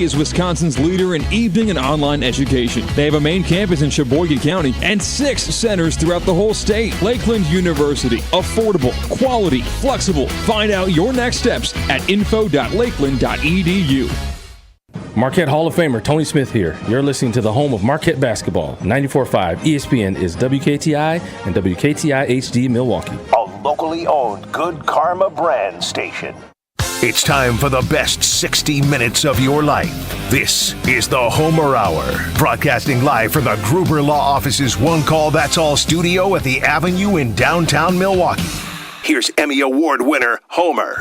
is Wisconsin's leader in evening and online education. They have a main campus in Sheboygan County and 6 centers throughout the whole state. Lakeland University. Affordable, quality, flexible. Find out your next steps at info.lakeland.edu. Marquette Hall of Famer Tony Smith here. You're listening to the home of Marquette basketball. 94.5 ESPN is WKTI and WKTI HD Milwaukee. A locally owned Good Karma brand station. It's time for the best 60 minutes of your life. This is the Homer Hour, broadcasting live from the Gruber Law Office's One Call That's All studio at the Avenue in downtown Milwaukee. Here's Emmy Award winner Homer.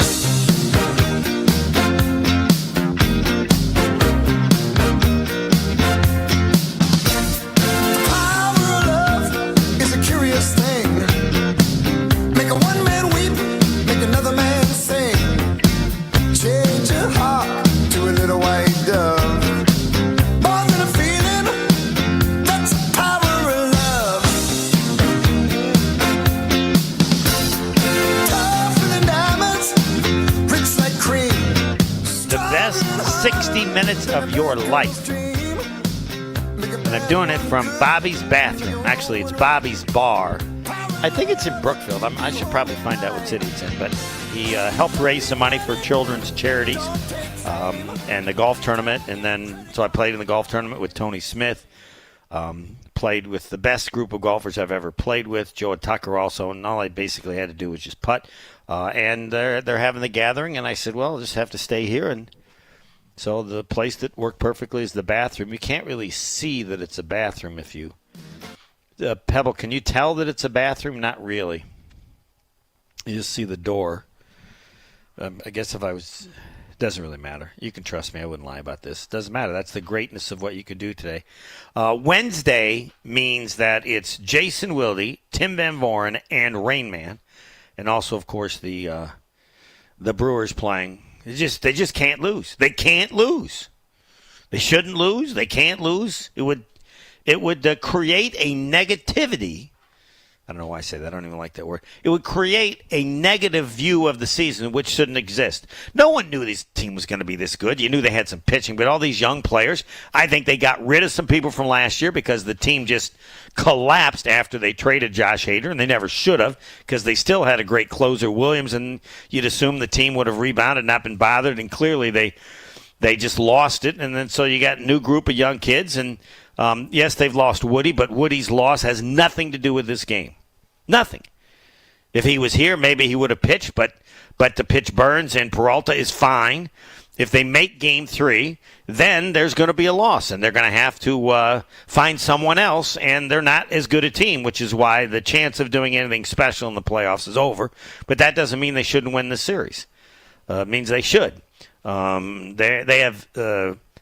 The best 60 minutes of your life. And I'm doing it from Bobby's bathroom. Actually, it's Bobby's bar. I think it's in Brookfield. I should probably find out what city it's in. But he helped raise some money for children's charities and the golf tournament. And then, so I played in the golf tournament with Tony Smith. Played with the best group of golfers I've ever played with, Joe and Tucker also, and all I basically had to do was just putt. And they're having the gathering, and I said, well, I'll just have to stay here. And so the place that worked perfectly is the bathroom. You can't really see that it's a bathroom if you Pebble, can you tell that it's a bathroom? Not really. You just see the door. I guess if I was... Doesn't really matter. You can trust me. I wouldn't lie about this. Doesn't matter. That's the greatness of what you could do today. Wednesday means that it's Jason Wilde, Tim Van Voren, and Rain Man. And also, of course, the Brewers playing. They just can't lose. They can't lose. They shouldn't lose. They can't lose. It would create a negativity. I don't know why I say that. I don't even like that word. It would create a negative view of the season, which shouldn't exist. No one knew this team was going to be this good. You knew they had some pitching, but all these young players, I think they got rid of some people from last year because the team just collapsed after they traded Josh Hader, and they never should have because they still had a great closer, Williams, and you'd assume the team would have rebounded, not been bothered, and clearly they just lost it. And then so you got a new group of young kids, and yes, they've lost Woody, but Woody's loss has nothing to do with this game. Nothing. If he was here, maybe he would have pitched, but to pitch Burns and Peralta is fine. If they make Game 3, then there's going to be a loss, and they're going to have to find someone else, and they're not as good a team, which is why the chance of doing anything special in the playoffs is over. But that doesn't mean they shouldn't win the series. It means they should. They have,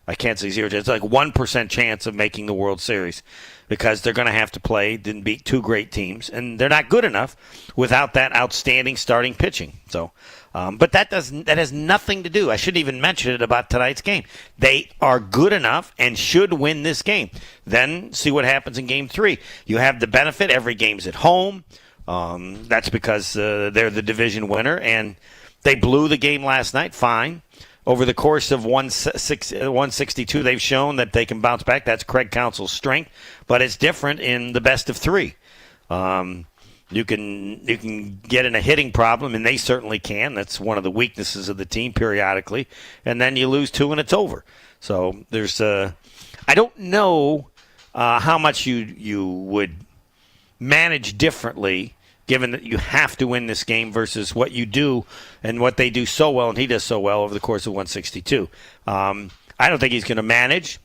I can't say 0, it's like 1% chance of making the World Series because they're going to have to play, didn't beat 2 great teams, and they're not good enough without that outstanding starting pitching. So, but that has nothing to do. I shouldn't even mention it about tonight's game. They are good enough and should win this game. Then see what happens in Game 3. You have the benefit. Every game's at home. That's because they're the division winner, and they blew the game last night. Fine. Over the course of 162, they've shown that they can bounce back. That's Craig Counsell's strength, but it's different in the best of 3. You can get in a hitting problem, and they certainly can. That's one of the weaknesses of the team periodically. And then you lose 2, and it's over. So there's I don't know how much you would manage differently given that you have to win this game versus what you do and what they do so well, and he does so well over the course of 162. I don't think he's going to manage.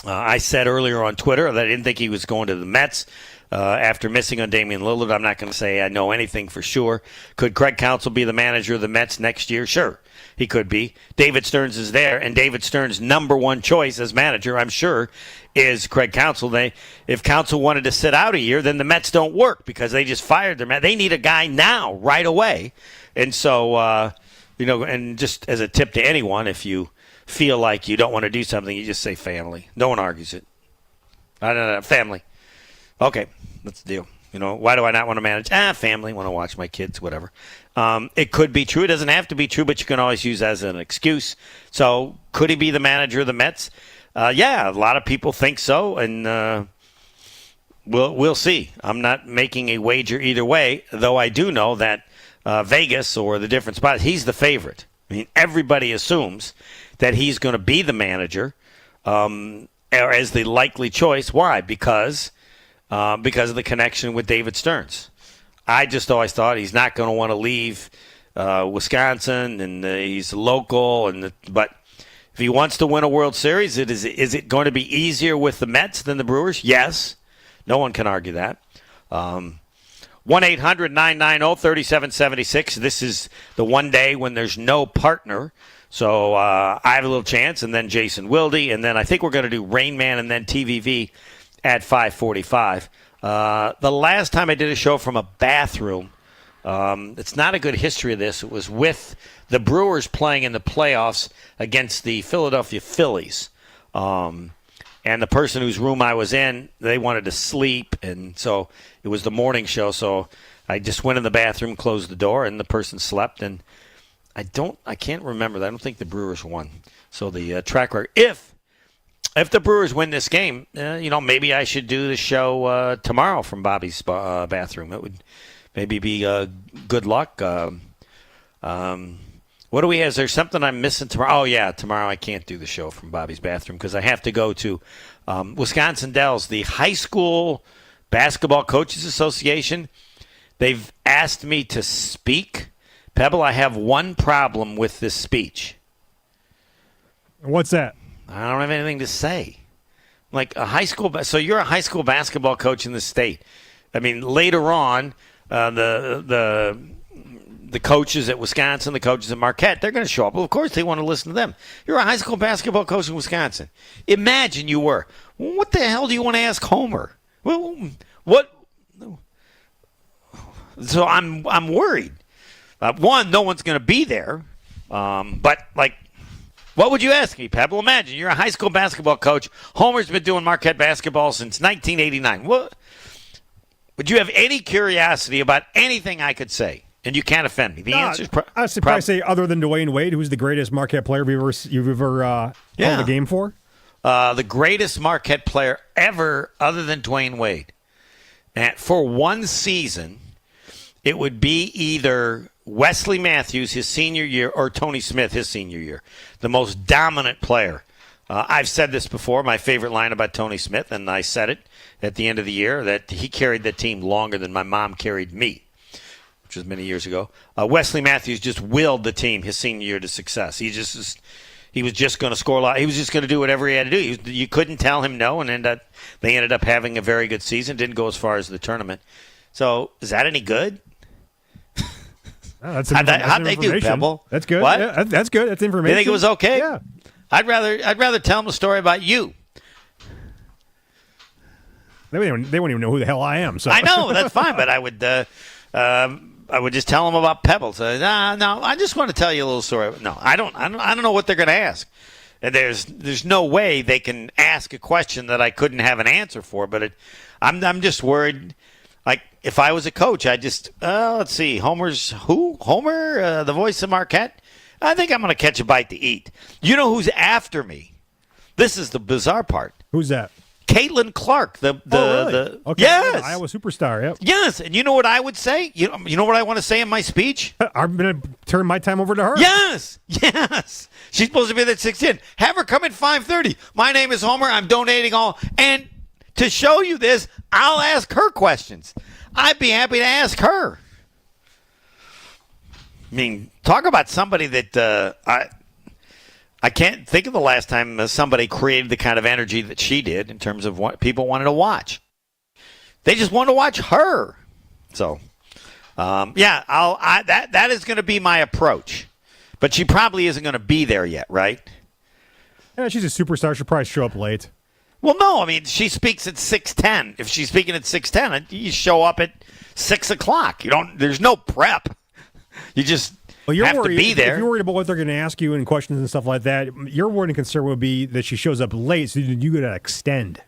I said earlier on Twitter that I didn't think he was going to the Mets after missing on Damian Lillard. I'm not going to say I know anything for sure. Could Craig Counsell be the manager of the Mets next year? Sure, he could be. David Stearns is there, and David Stearns' number one choice as manager, I'm sure, is Craig Counsell. If Counsell wanted to sit out a year, then the Mets don't work because they just fired their man. They need a guy now, right away. And so, and just as a tip to anyone, if you feel like you don't want to do something, you just say family. No one argues it. I don't know, family. Okay, that's the deal. Why do I not want to manage? Family, want to watch my kids, whatever. It could be true. It doesn't have to be true, but you can always use as an excuse. So could he be the manager of the Mets? Yeah, a lot of people think so, and we'll see. I'm not making a wager either way, though I do know that Vegas or the different spots, he's the favorite. I mean, everybody assumes that he's going to be the manager or as the likely choice. Why? Because of the connection with David Stearns. I just always thought he's not going to want to leave Wisconsin, and he's local. But if he wants to win a World Series, is it going to be easier with the Mets than the Brewers? Yes. No one can argue that. 1-800-990-3776. This is the one day when there's no partner. So I have a little chance, and then Jason Wilde, and then I think we're going to do Rain Man and then TVV at 5:45. The last time I did a show from a bathroom, it's not a good history of this. It was with the Brewers playing in the playoffs against the Philadelphia Phillies. And the person whose room I was in, they wanted to sleep, and so it was the morning show. So I just went in the bathroom, closed the door, and the person slept. And I can't remember that. I don't think the Brewers won. So the track record, if the Brewers win this game, maybe I should do the show tomorrow from Bobby's bathroom. It would maybe be good luck. What do we have? Is there something I'm missing tomorrow? Oh, yeah, tomorrow I can't do the show from Bobby's bathroom because I have to go to Wisconsin Dells, the High School Basketball Coaches Association. They've asked me to speak. Pebble, I have one problem with this speech. What's that? I don't have anything to say. Like a high school, so you're a high school basketball coach in the state. I mean, later on, the coaches at Wisconsin, the coaches at Marquette, they're going to show up. Well, of course, they want to listen to them. You're a high school basketball coach in Wisconsin. Imagine you were. What the hell do you want to ask Homer? Well, what? So I'm worried. One, no one's going to be there. But what would you ask me, Pebble? Imagine you're a high school basketball coach. Homer's been doing Marquette basketball since 1989. What? Would you have any curiosity about anything I could say? And you can't offend me. The answer is I would probably say other than Dwayne Wade, who's the greatest Marquette player you've ever held a game for? The greatest Marquette player ever other than Dwayne Wade. And for one season, it would be either Wesley Matthews, his senior year, or Tony Smith, his senior year. The most dominant player. I've said this before, my favorite line about Tony Smith, and I said it at the end of the year, that he carried the team longer than my mom carried me, which was many years ago. Wesley Matthews just willed the team his senior year to success. He was just going to score a lot. He was just going to do whatever he had to do. You couldn't tell him no, and they ended up having a very good season. Didn't go as far as the tournament. So is that any good? How'd they do, Pebble? That's good. What? Yeah, that's good. That's information. You think it was okay? Yeah. I'd rather tell them a story about you. They won't even know who the hell I am. So I know that's fine, but I would just tell them about Pebble. So, no, I just want to tell you a little story. No, I don't know what they're going to ask. And there's no way they can ask a question that I couldn't have an answer for. But I'm just worried. Like if I was a coach, I just let's see, Homer's who? Homer, the voice of Marquette. I think I'm going to catch a bite to eat. You know who's after me? This is the bizarre part. Who's that? Caitlin Clark, really? Okay. Yes, Iowa superstar. Yep. Yes, and you know what I would say? You know what I want to say in my speech? I'm going to turn my time over to her. Yes. She's supposed to be there at 6:10. Have her come at 5:30. My name is Homer. I'm donating all. And to show you this, I'll ask her questions. I'd be happy to ask her. I mean, talk about somebody that I can't think of the last time somebody created the kind of energy that she did in terms of what people wanted to watch. They just wanted to watch her. So, that is going to be my approach. But she probably isn't going to be there yet, right? Yeah, she's a superstar. She'll probably show up late. Well, no. I mean, she speaks at 6:10. If she's speaking at 6:10, you show up at 6 o'clock. There's no prep. You just have to be there. If you're worried about what they're going to ask you and questions and stuff like that, your worry and concern would be that she shows up late, so you got to extend.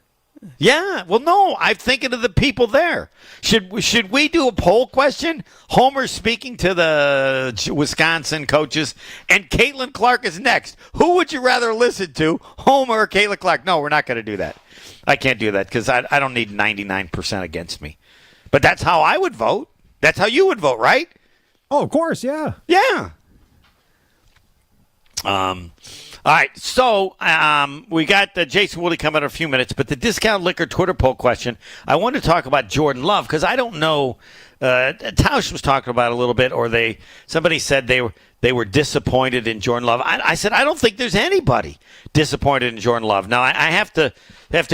Yeah. Well, no, I'm thinking of the people there. Should we do a poll question? Homer speaking to the Wisconsin coaches, and Caitlin Clark is next. Who would you rather listen to, Homer or Caitlin Clark? No, we're not going to do that. I can't do that because I don't need 99% against me. But that's how I would vote. That's how you would vote, right? Oh, of course, yeah. Yeah. All right, so we got Jason Wilde coming in a few minutes, but the Discount Liquor Twitter poll question, I want to talk about Jordan Love because I don't know. Tausch was talking about it a little bit, or somebody said they were disappointed in Jordan Love. I said I don't think there's anybody disappointed in Jordan Love. Now I have to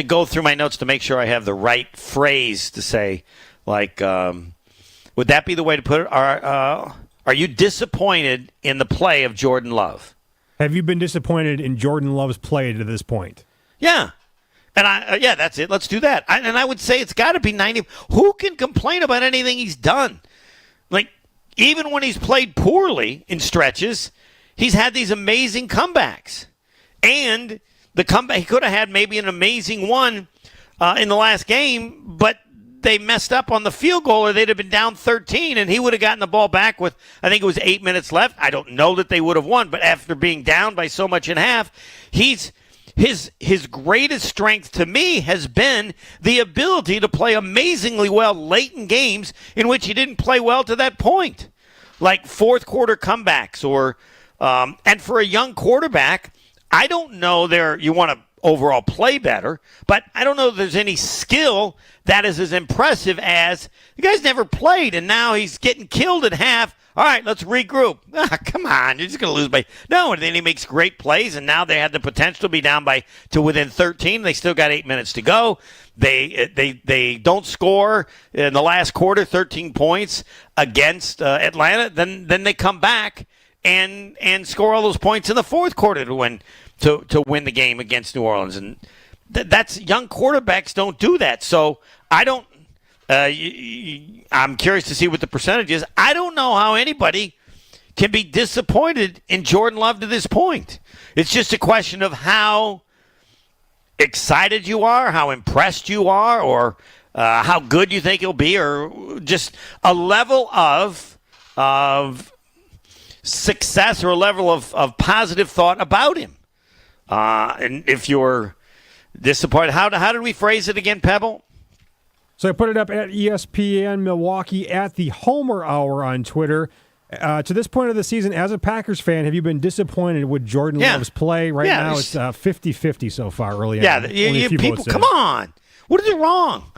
go through my notes to make sure I have the right phrase to say. Like, would that be the way to put it? Are you disappointed in the play of Jordan Love? Have you been disappointed in Jordan Love's play to this point? Yeah. And yeah, that's it. Let's do that. And I would say it's got to be 90. Who can complain about anything he's done? Like, even when he's played poorly in stretches, he's had these amazing comebacks. And the comeback, he could have had maybe an amazing one in the last game, but they messed up on the field goal, or they'd have been down 13, and he would have gotten the ball back with, I think it was 8 minutes left. I don't know that they would have won, but after being down by so much in half, his greatest strength to me has been the ability to play amazingly well late in games in which he didn't play well to that point, like fourth quarter comebacks, or and for a young quarterback, I don't know you want to overall play better, but I don't know if there's any skill that is as impressive as the guy's never played, and now he's getting killed at half. All right, let's regroup. Come on, you're just going to lose by no. And then he makes great plays, and now they had the potential to be down to within 13. They still got 8 minutes to go. They don't score in the last quarter, 13 points against Atlanta. Then they come back and score all those points in the fourth quarter to win the game against New Orleans. And that's young quarterbacks don't do that. So I don't. I'm curious to see what the percentage is. I don't know how anybody can be disappointed in Jordan Love to this point. It's just a question of how excited you are, how impressed you are, or how good you think he'll be, or just a level of success or a level of positive thought about him. And if you're disappointed, how did we phrase it again, Pebble? So I put it up at ESPN Milwaukee at the Homer Hour on Twitter. To this point of the season, as a Packers fan, have you been disappointed with Jordan Love's play? Right now it's 50-50 so far early on. Yeah, people, come on. What is wrong?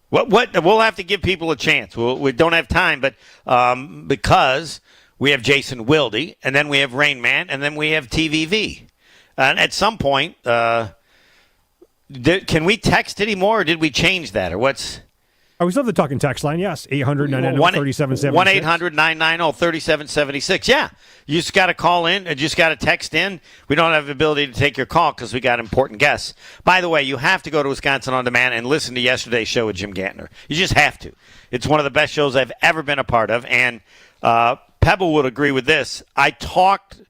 What? We'll have to give people a chance. We don't have time, but because we have Jason Wilde, and then we have Rain Man, and then we have TVV. And at some point, can we text anymore, or did we change that, or what's? We still have the talking text line, yes. 800-990-3776. 1-800-990-3776. Yeah. You just got to call in and just got to text in. We don't have the ability to take your call because we got important guests. By the way, you have to go to Wisconsin On Demand and listen to yesterday's show with Jim Gantner. You just have to. It's one of the best shows I've ever been a part of. And Pebble would agree with this. I talked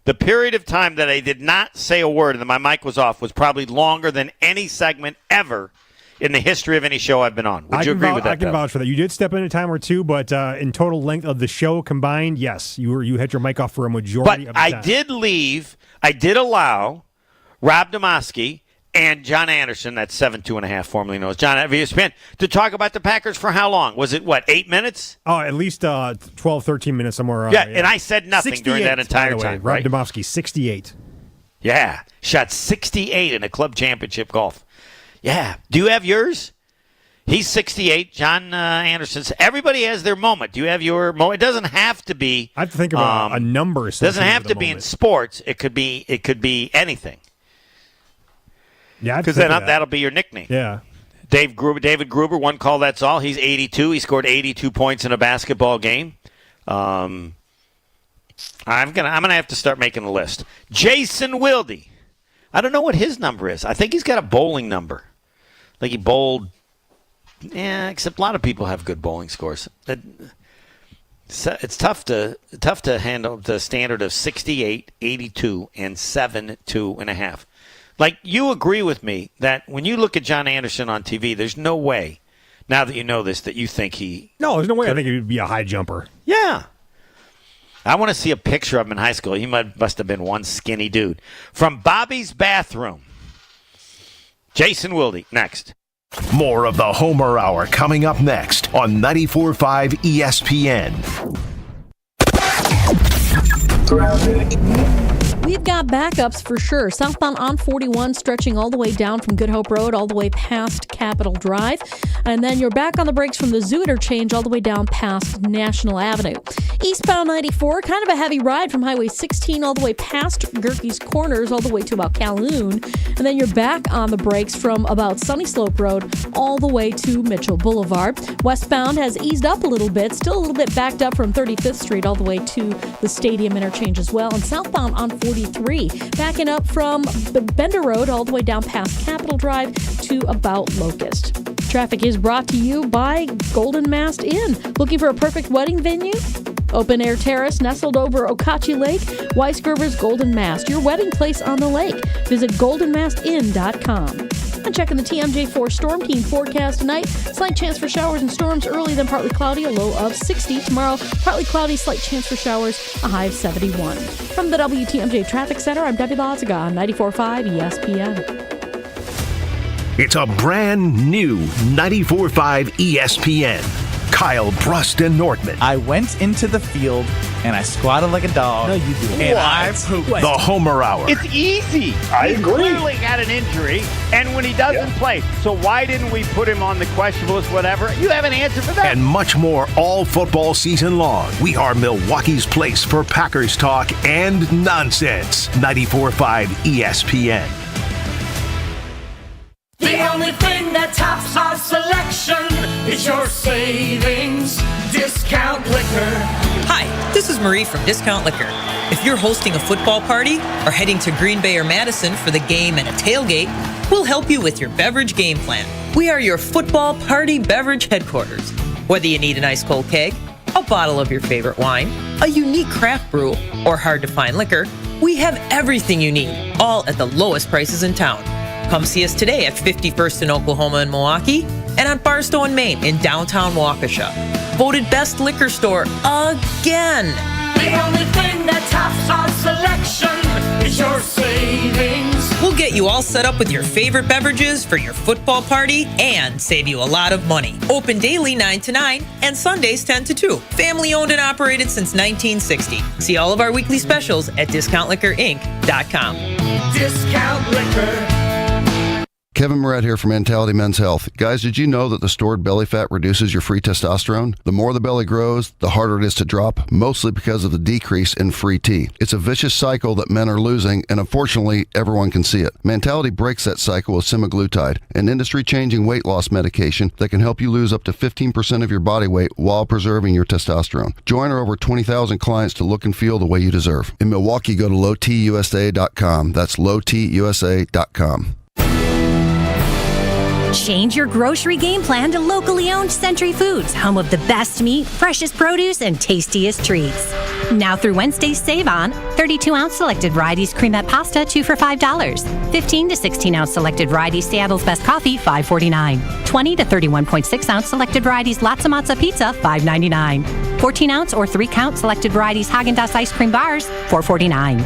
the period of time that I did not say a word and that my mic was off was probably longer than any segment ever in the history of any show I've been on. Would you agree with that? I can vouch for that. You did step in a time or two, but in total length of the show combined, yes, you had your mic off for a majority of the time. But I did allow Rob Demoski and John Anderson, that's 7-2.5, formerly known as John at ESPN, to talk about the Packers for how long? Was it, 8 minutes? Oh, at least 12, 13 minutes somewhere. Yeah, and I said nothing during that entire time. Rob Demoski, 68. Yeah, shot 68 in a club championship golf. Yeah. Do you have yours? He's 68. John Anderson's. Everybody has their moment. Do you have your moment? It doesn't have to be. I have to think of a number. It doesn't have to be in sports. It could be anything. Yeah, because then that'll be your nickname. Yeah. David Gruber, one call, that's all. He's 82. He scored 82 points in a basketball game. I'm gonna have to start making a list. Jason Wilde. I don't know what his number is. I think he's got a bowling number. Like he bowled. Yeah, except a lot of people have good bowling scores. It's tough to handle the standard of 68, 82, and 7-2.5. Like, you agree with me that when you look at John Anderson on TV, there's no way, now that you know this, that you think he... No, there's no way I think he would be a high jumper. Yeah. I want to see a picture of him in high school. He must have been one skinny dude. From Bobby's Bathroom, Jason Wilde, next. More of the Homer Hour coming up next on 94.5 ESPN. We've got backups for sure. Southbound on 41 stretching all the way down from Good Hope Road all the way past Capitol Drive. And then you're back on the brakes from the Zoo interchange all the way down past National Avenue. Eastbound 94, kind of a heavy ride from Highway 16 all the way past Gerke's Corners all the way to about Calhoun. And then you're back on the brakes from about Sunny Slope Road all the way to Mitchell Boulevard. Westbound has eased up a little bit, still a little bit backed up from 35th Street all the way to the Stadium interchange as well. And southbound on 43, backing up from Bender Road all the way down past Capitol Drive to about Locust. Traffic is brought to you by Golden Mast Inn. Looking for a perfect wedding venue? Open air terrace nestled over Okachi Lake. Weisgerber's Golden Mast, your wedding place on the lake. Visit goldenmastin.com. And checking the TMJ4 Storm Team forecast tonight. Slight chance for showers and storms early, then partly cloudy, a low of 60. Tomorrow, partly cloudy, slight chance for showers, a high of 71. From the WTMJ Traffic Center, I'm Debbie Loziga on 94.5 ESPN. It's a brand new 94.5 ESPN. Kyle Brust and Nordman. I went into the field and I squatted like a dog. No, you didn't. And I pooped. The Homer Hour. It's easy. I He's agree. clearly got an injury, and when he doesn't play, so why didn't we put him on the questionable list, whatever? You have an answer for that. And much more all football season long. We are Milwaukee's place for Packers talk and nonsense. 94.5 ESPN. The only thing that tops our selection is your savings discount liquor. Hi, this is Marie from Discount Liquor. If you're hosting a football party or heading to Green Bay or Madison for the game and a tailgate, we'll help you with your beverage game plan. We are your football party beverage headquarters. Whether you need an ice cold keg, a bottle of your favorite wine, a unique craft brew, or hard to find liquor, we have everything you need, all at the lowest prices in town. Come see us today at 51st in Oklahoma and Milwaukee, and on Barstow and Main in downtown Waukesha. Voted best liquor store again. The only thing that tops our selection is your savings. We'll get you all set up with your favorite beverages for your football party and save you a lot of money. Open daily 9 to 9 and Sundays 10 to 2. Family owned and operated since 1960. See all of our weekly specials at DiscountLiquorInc.com. Discount liquor. Kevin Moret here from Mentality Men's Health. Guys, did you know that the stored belly fat reduces your free testosterone? The more the belly grows, the harder it is to drop, mostly because of the decrease in free T. It's a vicious cycle that men are losing, and unfortunately, everyone can see it. Mentality breaks that cycle with semaglutide, an industry-changing weight loss medication that can help you lose up to 15% of your body weight while preserving your testosterone. Join our over 20,000 clients to look and feel the way you deserve. In Milwaukee, go to lowtusa.com. That's lowtusa.com. Change your grocery game plan to locally owned Century Foods, home of the best meat, freshest produce, and tastiest treats. Now through Wednesday, save on 32-ounce selected varieties cremette pasta, 2 for $5. 15 to 16-ounce selected varieties Seattle's Best Coffee, $5.49. 20 to 31.6-ounce selected varieties Latza Matza Pizza, $5.99. 14-ounce or 3-count selected varieties Häagen-Dazs ice cream bars, $4.49.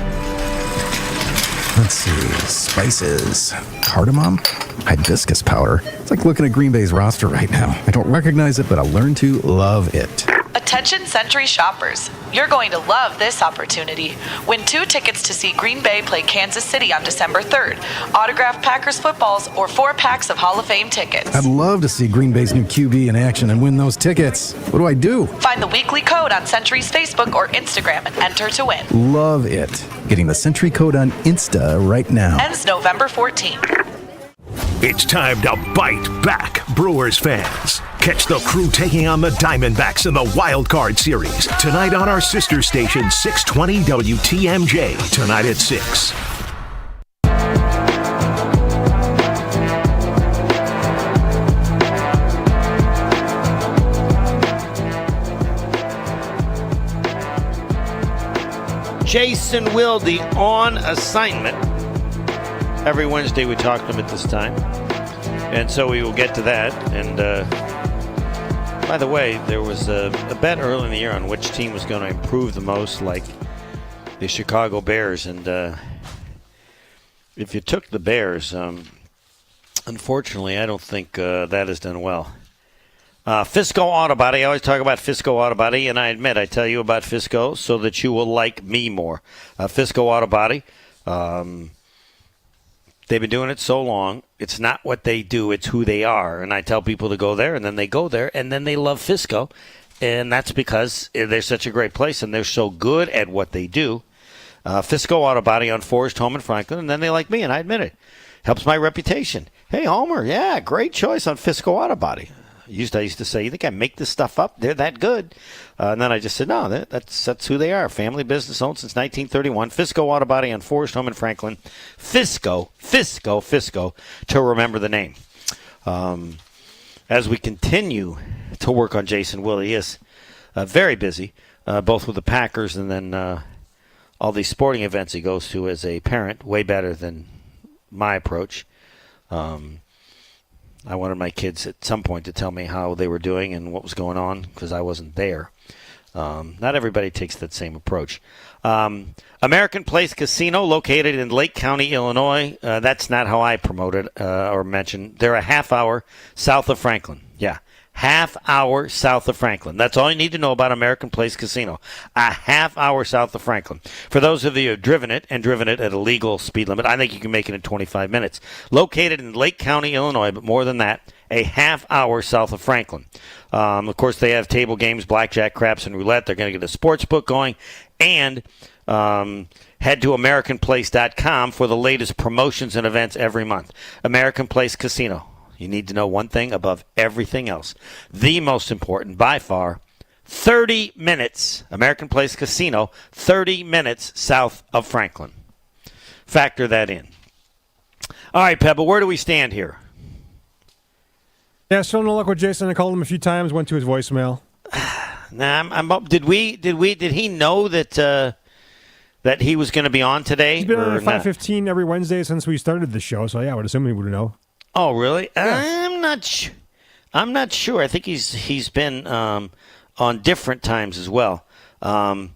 Let's see, spices, cardamom, hibiscus powder. It's like looking at Green Bay's roster right now. I don't recognize it, but I'll learn to love it. Attention Century shoppers. You're going to love this opportunity. Win 2 tickets to see Green Bay play Kansas City on December 3rd. Autographed Packers footballs or 4 packs of Hall of Fame tickets. I'd love to see Green Bay's new QB in action and win those tickets. What do I do? Find the weekly code on Century's Facebook or Instagram and enter to win. Love it. Getting the Century code on Insta right now. Ends November 14th. It's time to bite back, Brewers fans. Catch the Crew taking on the Diamondbacks in the Wild Card Series tonight on our sister station, 620 WTMJ, tonight at 6. Jason Wilde on assignment Every Wednesday we talk to them at this time. And so we will get to that. And by the way, there was a bet early in the year on which team was going to improve the most, like the Chicago Bears. And if you took the Bears, unfortunately, I don't think that has done well. Fisco Auto Body. I always talk about Fisco Auto Body, and I admit I tell you about Fisco so that you will like me more. Fisco Auto Body. They've been doing it so long. It's not what they do, it's who they are. And I tell people to go there, and then they go there, and then they love Fisco. And that's because they're such a great place, and they're so good at what they do. Fisco Auto Body on Forest Home in Franklin, and then they like me, and I admit it. Helps my reputation. Hey, Homer, yeah, great choice on Fisco Auto Body. I used to say, you think I make this stuff up? They're that good. And then I just said, no, that's who they are. Family business owned since 1931. Fisco Auto Body on Forest Home in Franklin. Fisco, to remember the name. As we continue to work on Jason Wilde, he is very busy, both with the Packers and then all these sporting events he goes to as a parent, way better than my approach. I wanted my kids at some point to tell me how they were doing and what was going on because I wasn't there. Not everybody takes that same approach. American Place Casino, located in Lake County, Illinois. That's not how I promote it or mention. They're a half hour south of Franklin. Yeah, half hour south of Franklin. That's all you need to know about American Place Casino. A half hour south of Franklin. For those of you who have driven it at a legal speed limit, I think you can make it in 25 minutes. Located in Lake County, Illinois, but more than that, a half hour south of Franklin. Of course, they have table games, blackjack, craps, and roulette. They're going to get a sports book going. And head to AmericanPlace.com for the latest promotions and events every month. American Place Casino. You need to know one thing above everything else. The most important, by far, 30 minutes. American Place Casino, 30 minutes south of Franklin. Factor that in. All right, Pebble, where do we stand here? Yeah, still no luck with Jason. I called him a few times, went to his voicemail. Nah, I'm up. Did he know that that he was going to be on today? He's been on at 5:15 every Wednesday since we started the show, so yeah, I would assume he would know. Oh, really? Yeah. I'm not sure. I think he's been on different times as well. For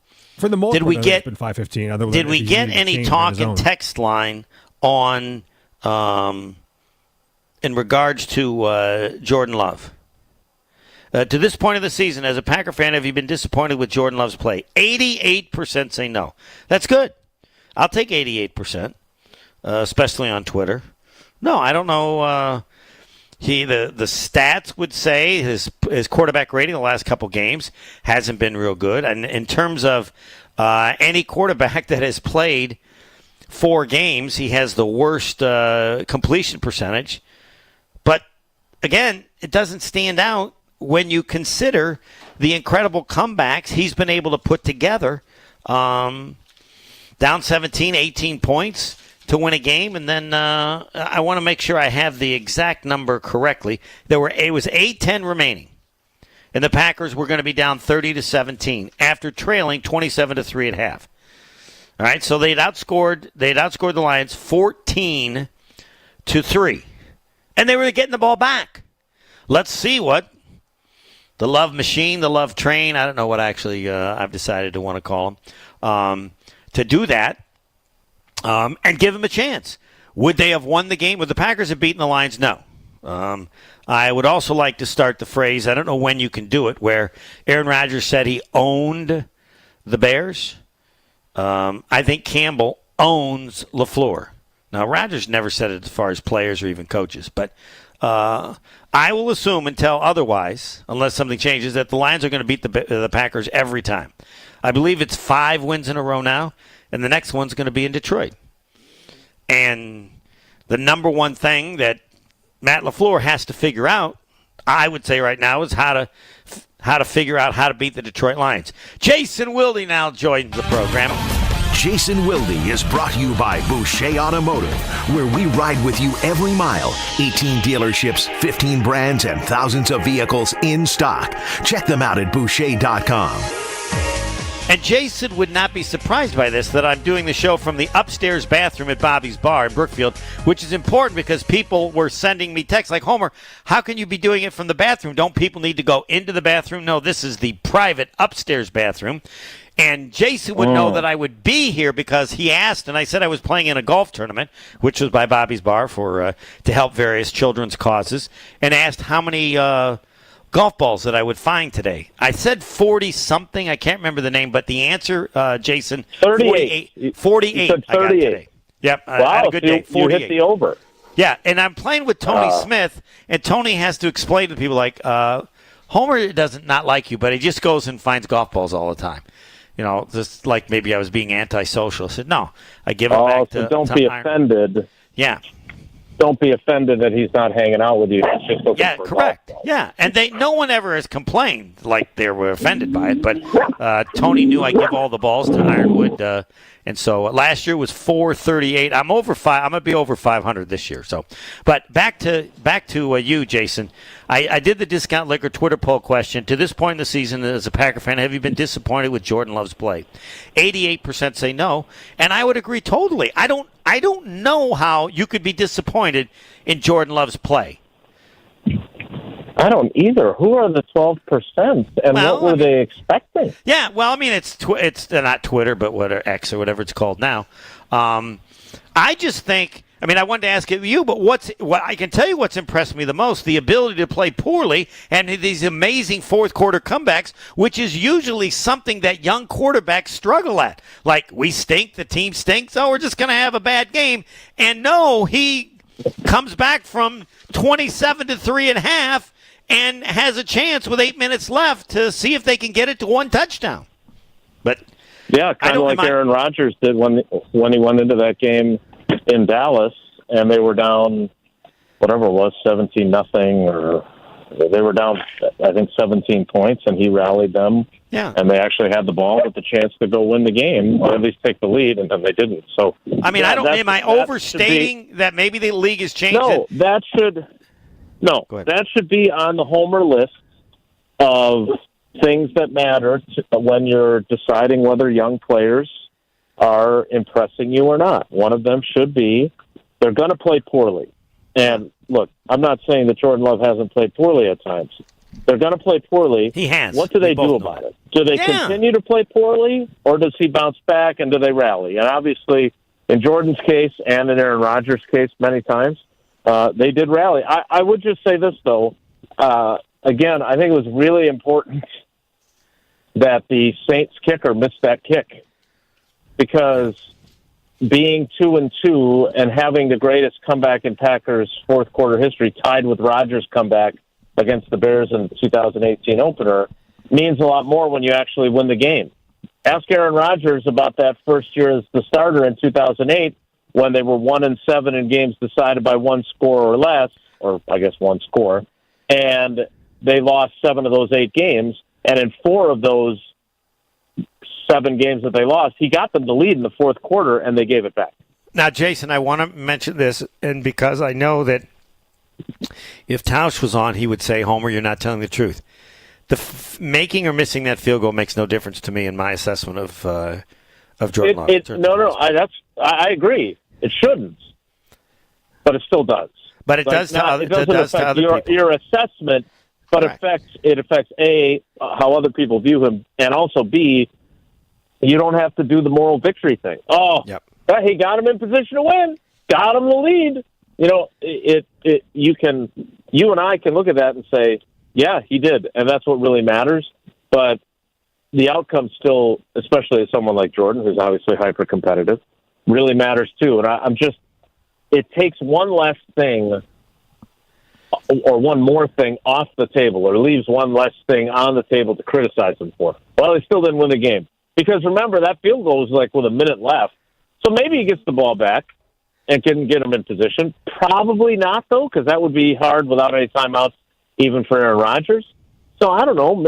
the most part, it's been 5:15. Did we get any talk and text line on in regards to Jordan Love? To this point of the season, as a Packer fan, have you been disappointed with Jordan Love's play? 88% say no. That's good. I'll take 88%, especially on Twitter. No, I don't know. The stats would say his quarterback rating the last couple games hasn't been real good. And in terms of any quarterback that has played 4 games, he has the worst completion percentage. But, again, it doesn't stand out when you consider the incredible comebacks he's been able to put together. Down 17, 18 points to win a game, and then I want to make sure I have the exact number correctly. It was 8:10 remaining, and the Packers were going to be down 30-17 after trailing 27-3 at half. All right, so they'd outscored the Lions 14-3, and they were getting the ball back. Let's see what the Love Machine, the Love Train, I don't know what actually I've decided to want to call them, to do that. And give them a chance. Would they have won the game? Would the Packers have beaten the Lions? No. I would also like to start the phrase, I don't know when you can do it, where Aaron Rodgers said he owned the Bears. I think Campbell owns LaFleur. Now, Rodgers never said it as far as players or even coaches, but I will assume until otherwise, unless something changes, that the Lions are going to beat the Packers every time. I believe it's 5 wins in a row now. And the next one's going to be in Detroit. And the number one thing that Matt LaFleur has to figure out, I would say right now, is how to figure out how to beat the Detroit Lions. Jason Wilde now joins the program. Jason Wilde is brought to you by Boucher Automotive, where we ride with you every mile. 18 dealerships, 15 brands, and thousands of vehicles in stock. Check them out at Boucher.com. And Jason would not be surprised by this, that I'm doing the show from the upstairs bathroom at Bobby's Bar in Brookfield, which is important because people were sending me texts like, Homer, how can you be doing it from the bathroom? Don't people need to go into the bathroom? No, this is the private upstairs bathroom. And Jason would know that I would be here because he asked, and I said I was playing in a golf tournament, which was by Bobby's Bar to help various children's causes, and asked how many golf balls that I would find today. I said 40-something. I can't remember the name, but the answer, Jason, 38. 48. You said 38. I got today. Yep, wow, I had a good day. 48. You hit the over. Yeah, and I'm playing with Tony Smith, and Tony has to explain to people like, Homer doesn't not like you, but he just goes and finds golf balls all the time. You know, just like maybe I was being antisocial. I said, no, I give it back to don't be offended. Yeah. Don't be offended that he's not hanging out with you. He's just looking for correct. Yeah, and no one ever has complained like they were offended by it. But Tony knew I give all the balls to Ironwood, and so last year was 438. I'm over 5. I'm gonna be over 500 this year. So, but back to you, Jason. I did the Discount Liquor Twitter poll question. To this point in the season, as a Packer fan, have you been disappointed with Jordan Love's play? 88% say no, and I would agree totally. I don't know how you could be disappointed in Jordan Love's play. I don't either. Who are the 12%, and what were they expecting? Yeah, well, I mean, it's not Twitter, but X or whatever it's called now. I just think. I mean, I wanted to ask you, but what I can tell you what's impressed me the most, the ability to play poorly and these amazing fourth quarter comebacks, which is usually something that young quarterbacks struggle at. Like, we stink, the team stinks, we're just going to have a bad game. And no, he comes back from 27 to 3.5 and has a chance with 8 minutes left to see if they can get it to one touchdown. But yeah, kind of like Aaron Rodgers did when he went into that game in Dallas, and they were down, whatever it was, 17-0, or they were down, I think, 17 points, and he rallied them. Yeah. And they actually had the ball with the chance to go win the game, or at least take the lead, and then they didn't. So, I mean, am I overstating that maybe the league has changed? No, that should be on the Homer list of things that matter when you're deciding whether young players are impressing you or not. One of them should be they're going to play poorly. And look, I'm not saying that Jordan Love hasn't played poorly at times. They're going to play poorly. He has. What do they do about it? Do they continue to play poorly, or does he bounce back, and do they rally? And obviously, in Jordan's case and in Aaron Rodgers' case many times, they did rally. I would just say this, though. Again, I think it was really important that the Saints kicker missed that kick, because being 2-2 and having the greatest comeback in Packers fourth quarter history, tied with Rodgers' comeback against the Bears in the 2018 opener, means a lot more when you actually win the game. Ask Aaron Rodgers about that first year as the starter in 2008, when they were 1-7 in games decided by one score or less, or I guess one score, and they lost 7 of those 8 games, and in 4 of those 7 games that they lost, he got them the lead in the fourth quarter, and they gave it back. Now, Jason, I want to mention this, and because I know that if Tausch was on, he would say, Homer, you're not telling the truth. The making or missing that field goal makes no difference to me in my assessment of Jordan Love. I agree. It shouldn't, but it still does. But it does to other people. Your assessment, but it affects A, how other people view him, and also B, you don't have to do the moral victory thing. He got him in position to win, got him the lead. You know, you and I can look at that and say, yeah, he did, and that's what really matters. But the outcome still, especially as someone like Jordan, who's obviously hyper-competitive, really matters too. And it takes one less thing or one more thing off the table, or leaves one less thing on the table to criticize him for. Well, he still didn't win the game. Because remember, that field goal was like with a minute left. So maybe he gets the ball back and can get him in position. Probably not, though, because that would be hard without any timeouts, even for Aaron Rodgers. So I don't know.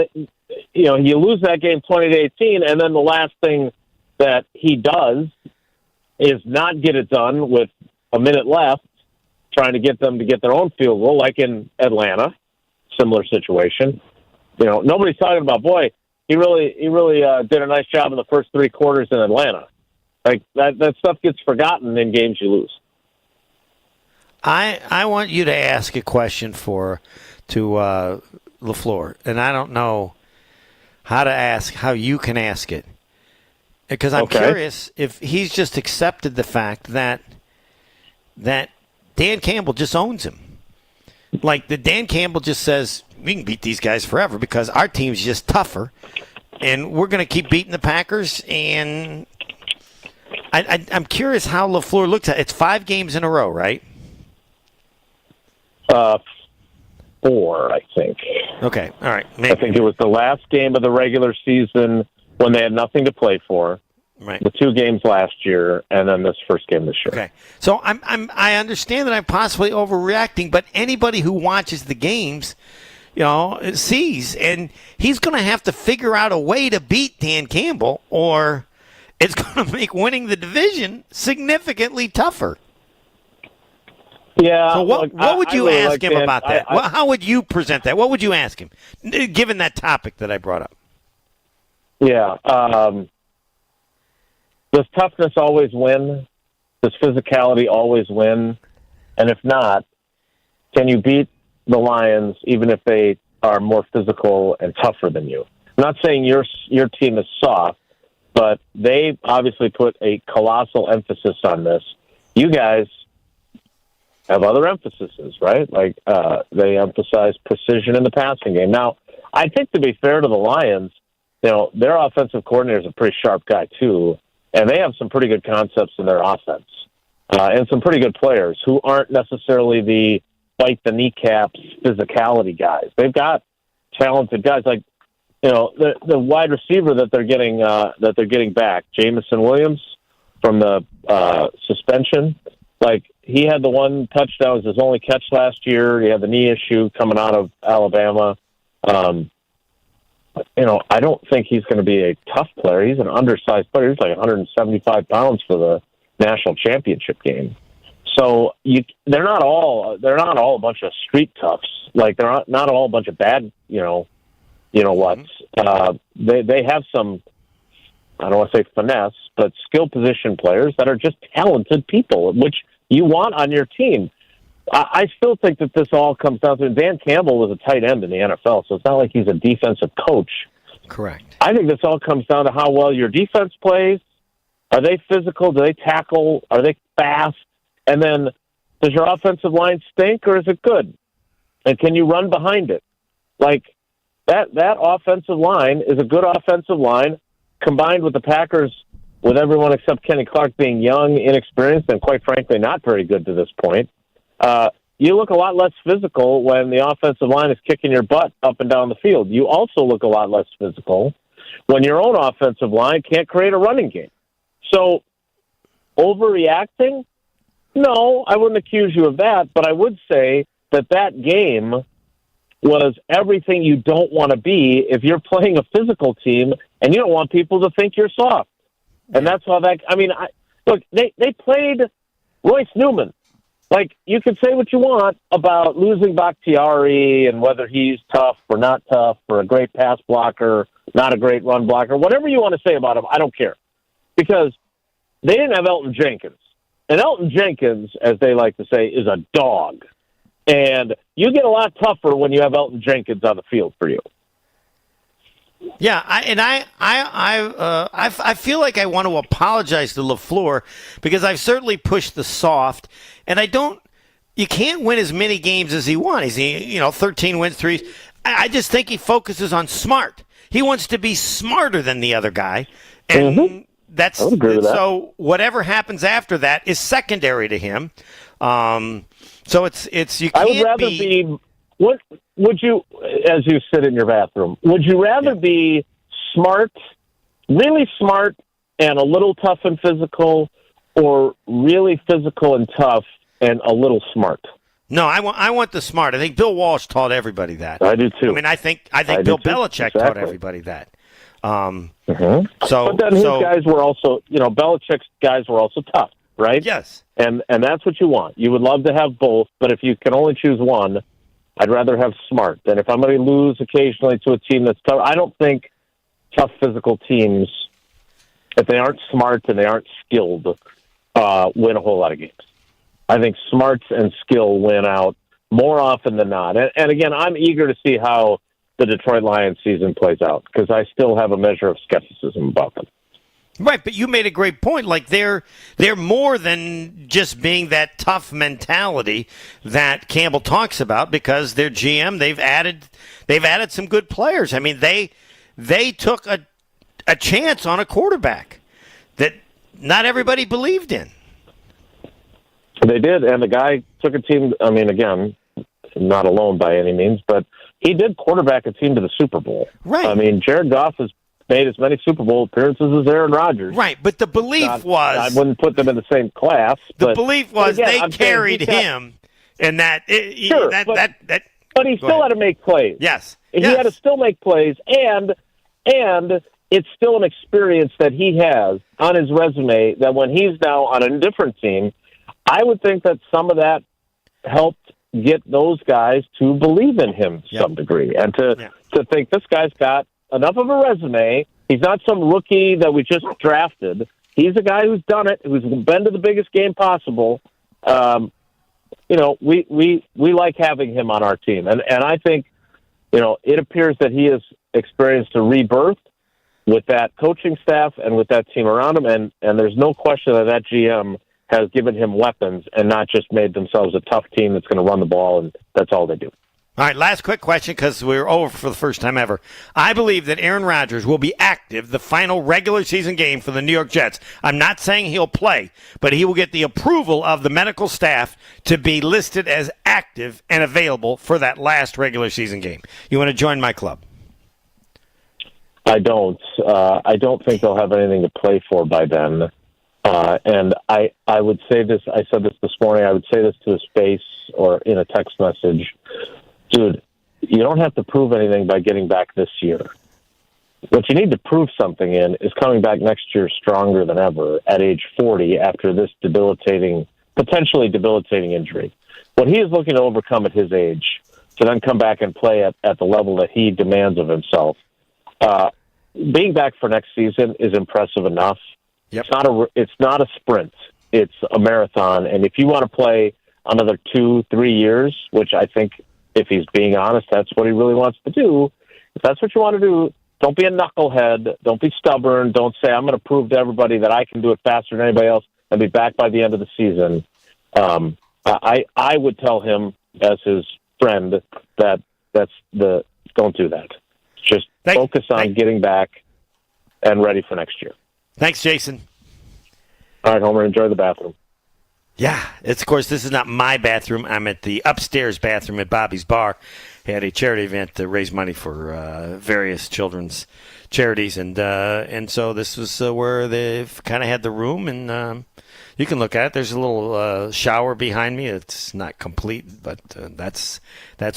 You know, you lose that game 20-18, and then the last thing that he does is not get it done with a minute left, trying to get them to get their own field goal, like in Atlanta, similar situation. You know, nobody's talking about, boy, he really did a nice job in the first 3 quarters in Atlanta. Like that stuff gets forgotten in games you lose. I want you to ask a question to LaFleur, and I don't know how you can ask it, because I'm curious if he's just accepted the fact that Dan Campbell just owns him. Like, the Dan Campbell just says, we can beat these guys forever because our team's just tougher, and we're going to keep beating the Packers. And I'm curious how LaFleur looks at it. It's 5 games in a row, right? 4, I think. Okay, all right. Maybe. I think it was the last game of the regular season when they had nothing to play for. Right. The 2 games last year, and then this first game this year. Okay. So I understand that I'm possibly overreacting, but anybody who watches the games, sees, and he's going to have to figure out a way to beat Dan Campbell, or it's going to make winning the division significantly tougher. Yeah. So what would you ask him about that? How would you present that? What would you ask him, given that topic that I brought up? Yeah. Does toughness always win? Does physicality always win? And if not, can you beat the Lions even if they are more physical and tougher than you? I'm not saying your team is soft, but they obviously put a colossal emphasis on this. You guys have other emphases, right? Like they emphasize precision in the passing game. Now, I think to be fair to the Lions, their offensive coordinator is a pretty sharp guy too. And they have some pretty good concepts in their offense and some pretty good players who aren't necessarily the bite the kneecaps physicality guys. They've got talented guys like, the wide receiver that they're getting back, Jamison Williams from the suspension. Like, he had the 1 touchdown, was his only catch last year. He had the knee issue coming out of Alabama. I don't think he's going to be a tough player. He's an undersized player. He's like 175 pounds for the national championship game. So they're not all a bunch of street toughs. Like, they're not all a bunch of bad, what's. They have some, I don't want to say finesse, but skill position players that are just talented people, which you want on your team. I still think that this all comes down to Dan Campbell was a tight end in the NFL, so it's not like he's a defensive coach. Correct. I think this all comes down to how well your defense plays. Are they physical? Do they tackle? Are they fast? And then does your offensive line stink or is it good? And can you run behind it? Like, that offensive line is a good offensive line combined with the Packers, with everyone except Kenny Clark being young, inexperienced, and quite frankly not very good to this point. You look a lot less physical when the offensive line is kicking your butt up and down the field. You also look a lot less physical when your own offensive line can't create a running game. So, overreacting? No, I wouldn't accuse you of that, but I would say that game was everything you don't want to be if you're playing a physical team and you don't want people to think you're soft. And that's how look, they played Royce Newman. Like, you can say what you want about losing Bakhtiari and whether he's tough or not tough, or a great pass blocker, not a great run blocker, whatever you want to say about him, I don't care. Because they didn't have Elton Jenkins. And Elton Jenkins, as they like to say, is a dog. And you get a lot tougher when you have Elton Jenkins on the field for you. Yeah, I feel like I want to apologize to LaFleur because I've certainly pushed the soft, and you can't win as many games as he won. He's 13 wins, 3. I just think he focuses on smart. He wants to be smarter than the other guy, and that's so. Whatever happens after that is secondary to him. So it's you can't. I would rather be. What would you, as you sit in your bathroom, would you rather be smart, really smart, and a little tough and physical, or really physical and tough and a little smart? No, I want the smart. I think Bill Walsh taught everybody that. I do too. I mean, I think Bill Belichick taught everybody that. So, but then his guys were also, Belichick's guys were also tough, right? Yes. And that's what you want. You would love to have both, but if you can only choose one, I'd rather have smart. And if I'm going to lose occasionally to a team that's tough, I don't think tough physical teams, if they aren't smart and they aren't skilled, win a whole lot of games. I think smarts and skill win out more often than not. And again, I'm eager to see how the Detroit Lions season plays out because I still have a measure of skepticism about them. Right, but you made a great point. Like they're more than just being that tough mentality that Campbell talks about because their GM they've added some good players. I mean they took a chance on a quarterback that not everybody believed in. They did, and the guy took a team. I mean, again, not alone by any means, but he did quarterback a team to the Super Bowl. Right. I mean, Jared Goff has made as many Super Bowl appearances as Aaron Rodgers. Right, but the belief was... I wouldn't put them in the same class. The belief was they carried him, and that... But he still had to make plays. Yes. He had to still make plays, and it's still an experience that he has on his resume that when he's now on a different team, I would think that some of that helped get those guys to believe in him to some degree and to think this guy's got enough of a resume. He's not some rookie that we just drafted. He's a guy who's done it, who's been to the biggest game possible. We like having him on our team. And I think, it appears that he has experienced a rebirth with that coaching staff and with that team around him. And there's no question that GM has given him weapons and not just made themselves a tough team that's going to run the ball, and that's all they do. All right, last quick question because we're over for the first time ever. I believe that Aaron Rodgers will be active the final regular season game for the New York Jets. I'm not saying he'll play, but he will get the approval of the medical staff to be listed as active and available for that last regular season game. You want to join my club? I don't. I don't think they'll have anything to play for by then. And I would say this, I said this morning, I would say this to his face or in a text message. Dude, you don't have to prove anything by getting back this year. What you need to prove something in is coming back next year stronger than ever at age 40 after this potentially debilitating injury. What he is looking to overcome at his age to then come back and play at the level that he demands of himself. Being back for next season is impressive enough. Yep. It's not a sprint. It's a marathon. And if you want to play another 2-3 years, which I think, if he's being honest, that's what he really wants to do. If that's what you want to do, don't be a knucklehead. Don't be stubborn. Don't say, I'm going to prove to everybody that I can do it faster than anybody else and be back by the end of the season. I would tell him as his friend don't do that. Just focus on getting back and ready for next year. Thanks, Jason. All right, Homer, enjoy the bathroom. Yeah, of course, this is not my bathroom. I'm at the upstairs bathroom at Bobby's Bar. They had a charity event to raise money for various children's charities, and so this was where they've kind of had the room, and you can look at it. There's a little shower behind me. It's not complete, but that's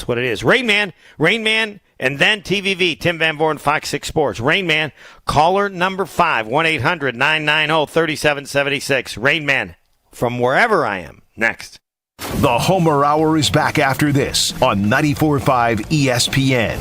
what it is. Rain Man, and then TVV, Tim Van Voren, Fox 6 Sports. Rain Man, caller number 5, 1-800-990-3776. Rain Man, from wherever I am. Next. The Homer Hour is back after this on 94.5 ESPN.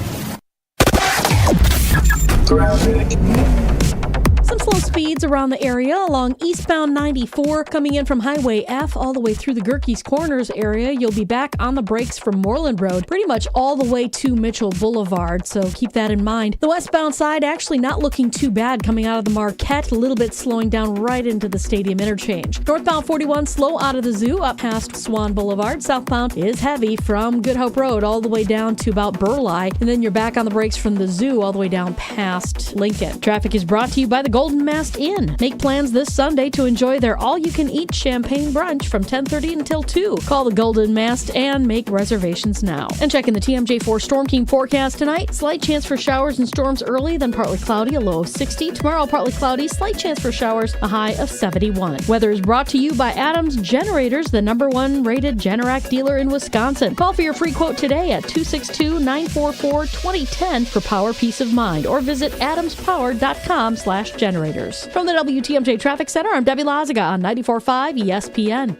Some slow speeds around the area along eastbound 94 coming in from Highway F all the way through the Gerkeys Corners area. You'll be back on the brakes from Moreland Road pretty much all the way to Mitchell Boulevard, so keep that in mind. The westbound side actually not looking too bad coming out of the Marquette, a little bit slowing down right into the stadium interchange. Northbound 41 slow out of the zoo up past Swan Boulevard. Southbound is heavy from Good Hope Road all the way down to about Burleigh, and then you're back on the brakes from the zoo all the way down past Lincoln. Traffic is brought to you by the Golden Mast Inn. Make plans this Sunday to enjoy their all-you-can-eat champagne brunch from 10:30 until 2. Call the Golden Mast and make reservations now. And checking the TMJ4 Storm Team forecast tonight. Slight chance for showers and storms early, then partly cloudy, a low of 60. Tomorrow, partly cloudy, slight chance for showers, a high of 71. Weather is brought to you by Adams Generators, the #1 rated Generac dealer in Wisconsin. Call for your free quote today at 262-944-2010 for power peace of mind, or visit adamspower.com/generators. From the WTMJ Traffic Center, I'm Debbie Lazaga on 94.5 ESPN.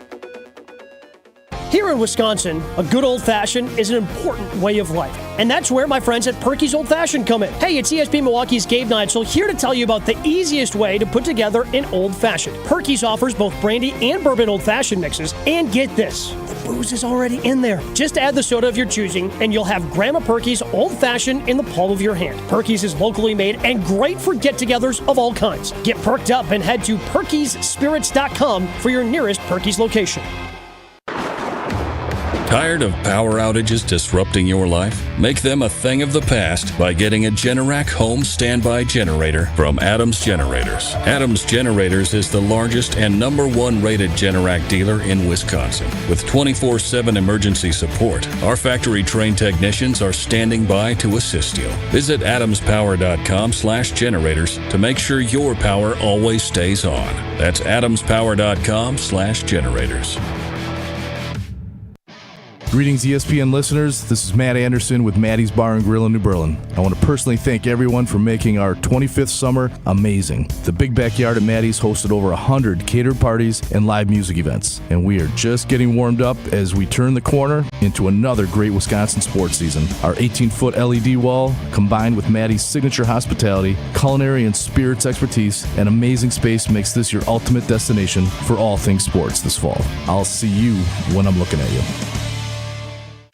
Here in Wisconsin, a good old-fashioned is an important way of life. And that's where my friends at Perky's Old Fashioned come in. Hey, it's ESPN Milwaukee's Gabe Neitzel here to tell you about the easiest way to put together an Old Fashioned. Perky's offers both brandy and bourbon Old Fashioned mixes. And get this, the booze is already in there. Just add the soda of your choosing, and you'll have Grandma Perky's Old Fashioned in the palm of your hand. Perky's is locally made and great for get-togethers of all kinds. Get perked up and head to perkysspirits.com for your nearest Perky's location. Tired of power outages disrupting your life? Make them a thing of the past by getting a Generac home standby generator from Adams Generators. Adams Generators is the largest and #1 rated Generac dealer in Wisconsin. With 24/7 emergency support, our factory-trained technicians are standing by to assist you. Visit adamspower.com/generators to make sure your power always stays on. That's adamspower.com/generators. Greetings, ESPN listeners. This is Matt Anderson with Maddie's Bar and Grill in New Berlin. I want to personally thank everyone for making our 25th summer amazing. The Big Backyard at Maddie's hosted over 100 catered parties and live music events, and we are just getting warmed up as we turn the corner into another great Wisconsin sports season. Our 18-foot LED wall, combined with Maddie's signature hospitality, culinary and spirits expertise, and amazing space makes this your ultimate destination for all things sports this fall. I'll see you when I'm looking at you.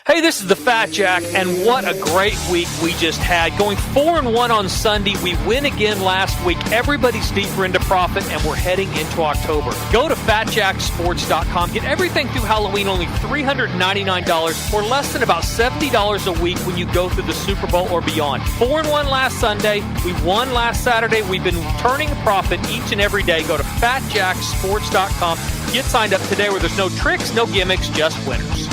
Hey, this is the Fat Jack, and what a great week we just had. Going 4-1 on Sunday, we win again last week. Everybody's deeper into profit, and we're heading into October. Go to FatJackSports.com. Get everything through Halloween, only $399, or less than about $70 a week when you go through the Super Bowl or beyond. 4-1 last Sunday. We won last Saturday. We've been turning a profit each and every day. Go to FatJackSports.com. Get signed up today where there's no tricks, no gimmicks, just winners.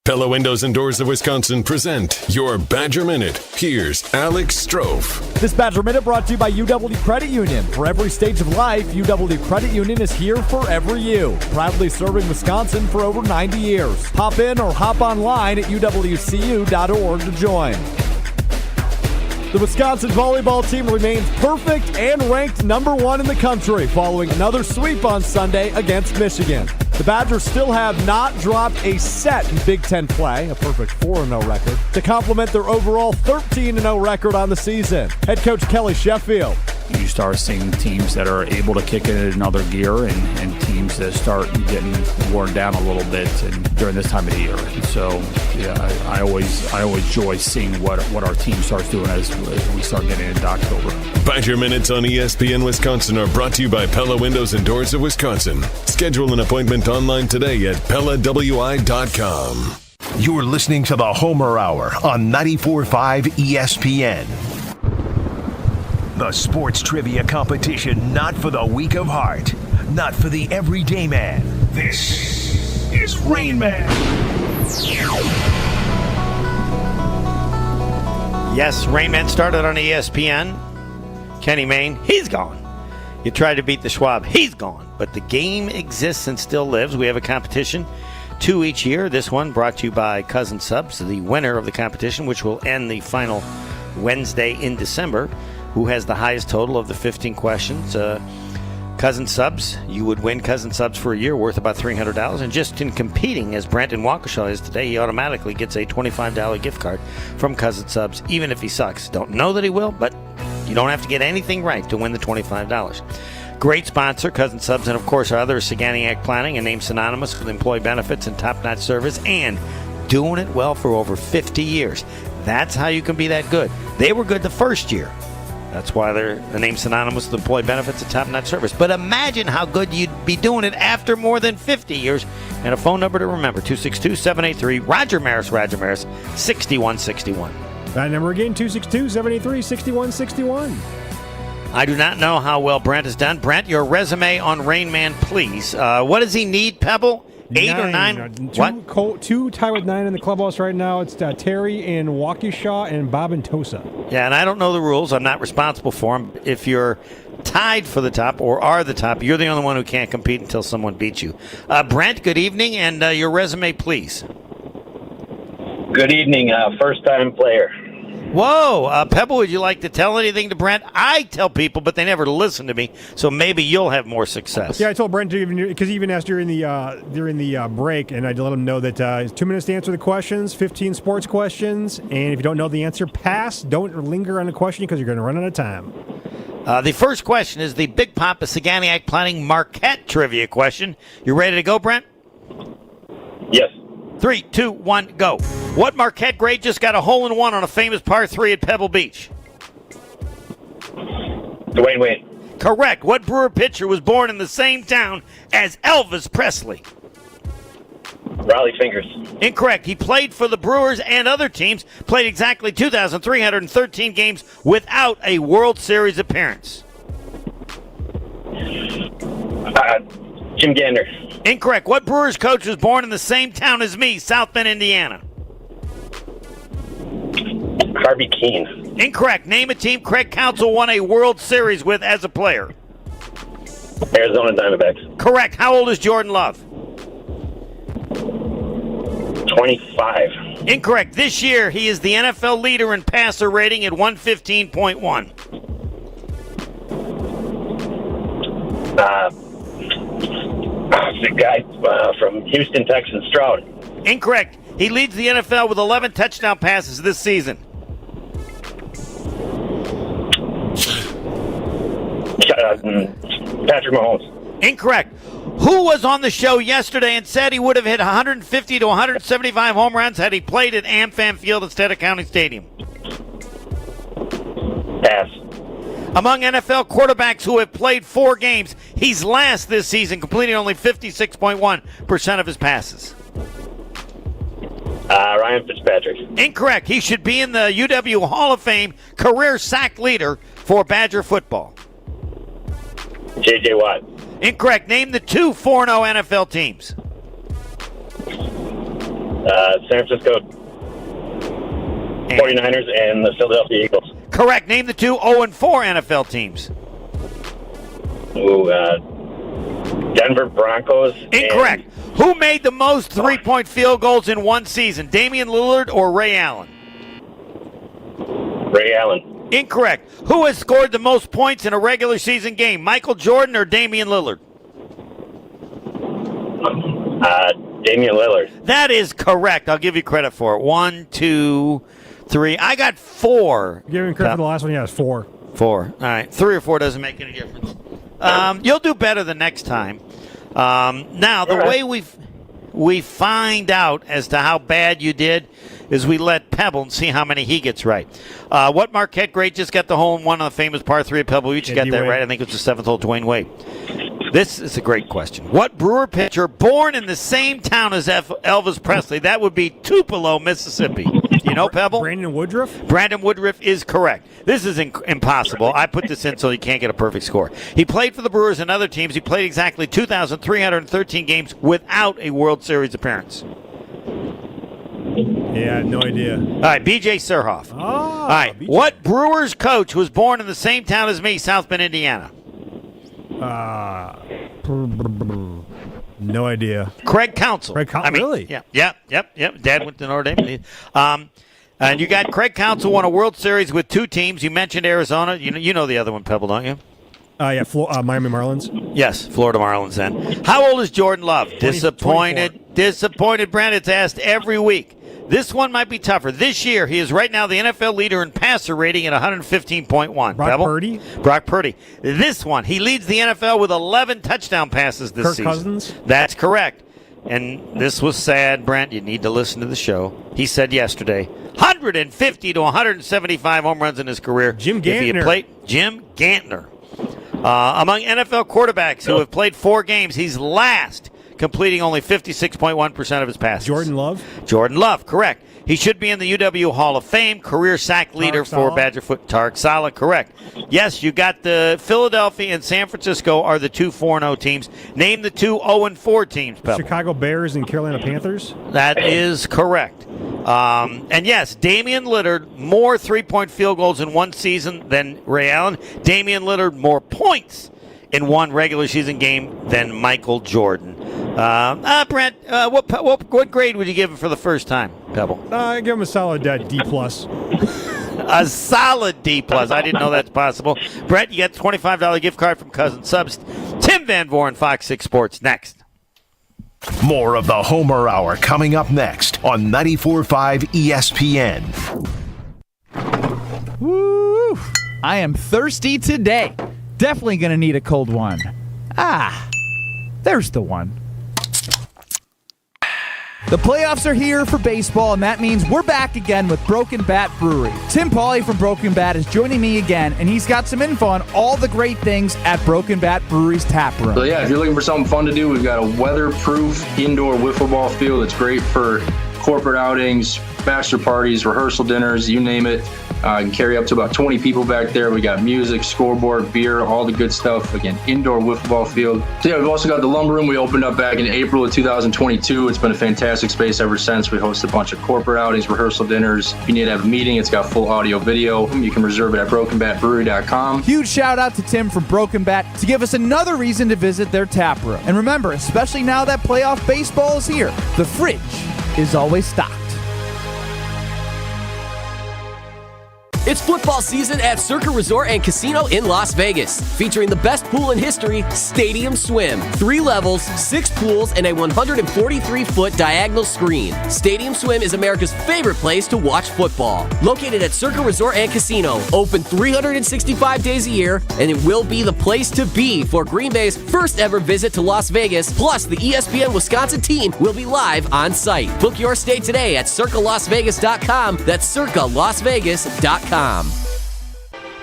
Pella Windows and Doors of Wisconsin present your Badger Minute. Here's Alex Strofe. This Badger Minute brought to you by UW Credit Union. For every stage of life, UW Credit Union is here for every you. Proudly serving Wisconsin for over 90 years. Hop in or hop online at uwcu.org to join. The Wisconsin volleyball team remains perfect and ranked #1 in the country following another sweep on Sunday against Michigan. The Badgers still have not dropped a set in Big Ten play, a perfect 4-0 record, to complement their overall 13-0 record on the season. Head coach Kelly Sheffield. You start seeing teams that are able to kick it in another gear and teams that start getting worn down a little bit during this time of the year. And so, yeah, I always enjoy seeing what our team starts doing as we start getting into October. Badger Minutes on ESPN Wisconsin are brought to you by Pella Windows and Doors of Wisconsin. Schedule an appointment online today at PellaWI.com. You're listening to the Homer Hour on 94.5 ESPN. The sports trivia competition not for the weak of heart, not for the everyday man. This is Rain Man. Yes, Rain Man started on ESPN. Kenny Mayne, he's gone. You tried to beat the Schwab, he's gone. But the game exists and still lives. We have a competition, 2 each year. This one brought to you by Cousin Subs, the winner of the competition, which will end the final Wednesday in December. Who has the highest total of the 15 questions? Cousin Subs. You would win Cousin Subs for a year worth about $300. And just in competing, as Brent in Waukesha is today, he automatically gets a $25 gift card from Cousin Subs, even if he sucks. Don't know that he will, but you don't have to get anything right to win the $25. Great sponsor, Cousin Subs, and of course our other Saganiac Planning, a name synonymous with employee benefits and top-notch service, and doing it well for over 50 years. That's how you can be that good. They were good the first year. That's why they're a name synonymous with employee benefits and top-notch service. But imagine how good you'd be doing it after more than 50 years. And a phone number to remember, 262-783, Roger Maris, 6161. That number again, 262-783-6161. I do not know how well Brent has done. Brent, your resume on Rain Man, please. What does he need, Pebble? 8 or 9? Two tied with 9 in the clubhouse right now. It's Terry in Waukesha and Bob in Tosa. Yeah, and I don't know the rules. I'm not responsible for them. If you're tied for the top or are the top, you're the only one who can't compete until someone beats you. Brent, good evening, and your resume, please. Good evening, first-time player. Whoa. Pebble, would you like to tell anything to Brent? I tell people, but they never listen to me, so maybe you'll have more success. Yeah, I told Brent because he even asked during the break, and I let him know that it's 2 minutes to answer the questions, 15 sports questions, and if you don't know the answer, pass. Don't linger on the question because you're going to run out of time. The first question is the Big Papa Saganiac Planning Marquette trivia question. You ready to go, Brent? Yes. 3, 2, 1, go. What Marquette great just got a hole-in-one on a famous par 3 at Pebble Beach? Dwayne Wade. Correct. What Brewer pitcher was born in the same town as Elvis Presley? Raleigh Fingers. Incorrect. He played for the Brewers and other teams, played exactly 2,313 games without a World Series appearance. Jim Gander. Incorrect. What Brewers coach was born in the same town as me, South Bend, Indiana? Harvey Keene. Incorrect. Name a team Craig Counsell won a World Series with as a player. Arizona Diamondbacks. Correct. How old is Jordan Love? 25. Incorrect. This year, he is the NFL leader in passer rating at 115.1. The guy from Houston Texans, Stroud. Incorrect. He leads the NFL with 11 touchdown passes this season. Patrick Mahomes. Incorrect. Who was on the show yesterday and said he would have hit 150 to 175 home runs had he played at AmFam Field instead of County Stadium? Pass. Among NFL quarterbacks who have played 4 games, he's last this season, completing only 56.1% of his passes. Ryan Fitzpatrick. Incorrect. He should be in the UW Hall of Fame career sack leader for Badger football. J.J. Watt. Incorrect. Name the 2 4-0 NFL teams. San Francisco 49ers and the Philadelphia Eagles. Correct. Name the 2 0-4 NFL teams. Denver Broncos. Incorrect. Who made the most three-point field goals in one season? Damian Lillard or Ray Allen? Ray Allen. Incorrect. Who has scored the most points in a regular season game? Michael Jordan or Damian Lillard? Damian Lillard. That is correct. I'll give you credit for it. 1, 2, 3. I got 4. Give him credit for the last one. Yeah, it's 4. 4. All right. 3 or 4 doesn't make any difference. You'll do better the next time. Now, the way we find out as to how bad you did is we let Pebble and see how many he gets right. What Marquette great just got the hole-in-one on the famous par 3 at Pebble Beach? You got that right. I think it was the 7th hole, Dwayne Wade. This is a great question. What Brewer pitcher born in the same town as Elvis Presley? That would be Tupelo, Mississippi. You know, Pebble? Brandon Woodruff? Brandon Woodruff is correct. This is impossible. I put this in so you can't get a perfect score. He played for the Brewers and other teams. He played exactly 2,313 games without a World Series appearance. Yeah, no idea. All right, B.J. Surhoff. All right, BJ. What Brewers coach was born in the same town as me, South Bend, Indiana? No idea. Craig Counsell. Really? Yep. Dad went to Notre Dame. And you got Craig Counsell won a World Series with 2 teams. You mentioned Arizona. You know the other one, Pebble, don't you? Yeah, Miami Marlins. Yes, Florida Marlins then. How old is Jordan Love? 24. Disappointed, Brent. It's asked every week. This one might be tougher. This year, he is right now the NFL leader in passer rating at 115.1. Purdy? Brock Purdy. This one, he leads the NFL with 11 touchdown passes this season. Kirk Cousins? That's correct. And this was sad, Brent. You need to listen to the show. He said yesterday, 150 to 175 home runs in his career. Jim Gantner. Jim Gantner. Among NFL quarterbacks who have played 4 games, he's last, completing only 56.1% of his passes. Jordan Love, correct. He should be in the UW Hall of Fame, career sack leader for Badger foot. Tarek Saleh, correct. Yes, you got the Philadelphia and San Francisco are the 2 4-0 teams. Name the 2 0-4 teams, Pebble. Chicago Bears and Carolina Panthers. That is correct. And yes, Damian Lillard, more 3-point field goals in one season than Ray Allen. Damian Lillard, more points in one regular season game than Michael Jordan. Brent, what grade would you give him for the first time, Pebble? I give him a solid D+. A solid D+. I didn't know that's possible. Brett, you got a $25 gift card from Cousin Subs. Tim Van Voren, Fox 6 Sports, next. More of the Homer Hour coming up next on 94.5 ESPN. Woo! I am thirsty today. Definitely going to need a cold one. There's the one. The playoffs are here for baseball, and that means we're back again with Broken Bat Brewery. Tim Pauly from Broken Bat is joining me again, and he's got some info on all the great things at Broken Bat Brewery's tap room. So yeah, if you're looking for something fun to do, we've got a weatherproof indoor wiffle ball field that's great for corporate outings, bachelor parties, rehearsal dinners, you name it. Can carry up to about 20 people back there. We got music, scoreboard, beer, all the good stuff. Again, indoor wiffle ball field. So yeah, we've also got the lumber room we opened up back in April of 2022. It's been a fantastic space ever since. We host a bunch of corporate outings, rehearsal dinners. If you need to have a meeting, it's got full audio video. You can reserve it at brokenbatbrewery.com. Huge shout out to Tim from Broken Bat to give us another reason to visit their tap room. And remember, especially now that playoff baseball is here, the fridge is always stocked. It's football season at Circa Resort and Casino in Las Vegas, featuring the best pool in history, Stadium Swim. 3 levels, 6 pools, and a 143-foot diagonal screen. Stadium Swim is America's favorite place to watch football. Located at Circa Resort and Casino, open 365 days a year, and it will be the place to be for Green Bay's first ever visit to Las Vegas. Plus, the ESPN Wisconsin team will be live on site. Book your stay today at circalasvegas.com. That's circalasvegas.com.